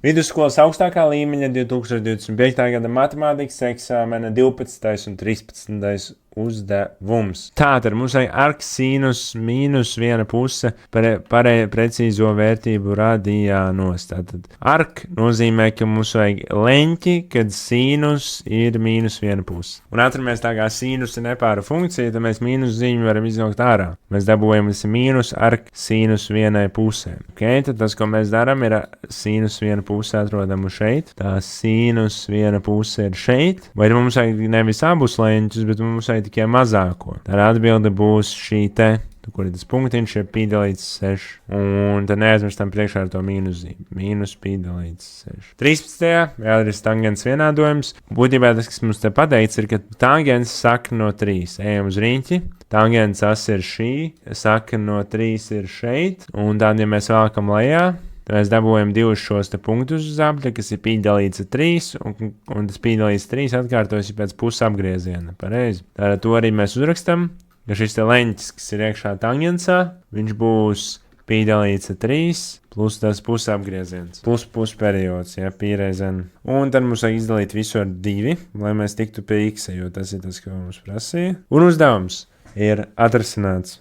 Vidusskolas augstākā līmeņa 2025. gada matemātikas eksāmena 12. un 13. uzdevums. Tātad mums vajag arksīnus mīnus viena puse precīzo vērtību radījānos. Tātad ark nozīmē, ka mums vajag leņķi, kad sīnus ir mīnus viena puse. Un atceramies, tā kā sīnus ir nepāra funkcija, tad mēs mīnus zīmi varam izvilkt ārā. Mēs dabūjam mīnus ark sīnus vienai pusē. Okay? Tad tas, ko mēs darām, ir sīnus viena puse atrodam šeit. Tā sīnus viena puse ir šeit. Vai mums vajag nevis abus leņķus, bet mums vajag tikai mazāko. Tā atbilde būs šī te, kur ir tas punktiņš, ir pi dalīts 6. Un tad neaizmirstam priekšā ar to mīnuszīmi. Mīnus pi dalīts 6. 13. vēl ir tangents vienādojums. Būtībā tas, kas mums te pateikts, ir, ka tangents saka no 3. Ejam uz riņķi. Tangents as ir šī, saka no 3 ir šeit. Un tad, ja mēs vēlkam lejā, tad mēs dabūjam divus šos te punktus uz apli, kas ir pi dalīts 3, un tas pi dalīts 3 atkārtojas pēc puses apgrieziena. Pareizi. Tātad to arī mēs uzrakstam, ka šis te leņķis, kas ir iekšā tangensā, viņš būs pi dalīts 3 plus tas puses apgrieziens. Plus periods, ja, pi reiz n. Un tad mums vajag izdalīt visu ar 2, lai mēs tiktu pie x, jo tas ir tas, ko mums prasīja. Un uzdevums ir atrasināts.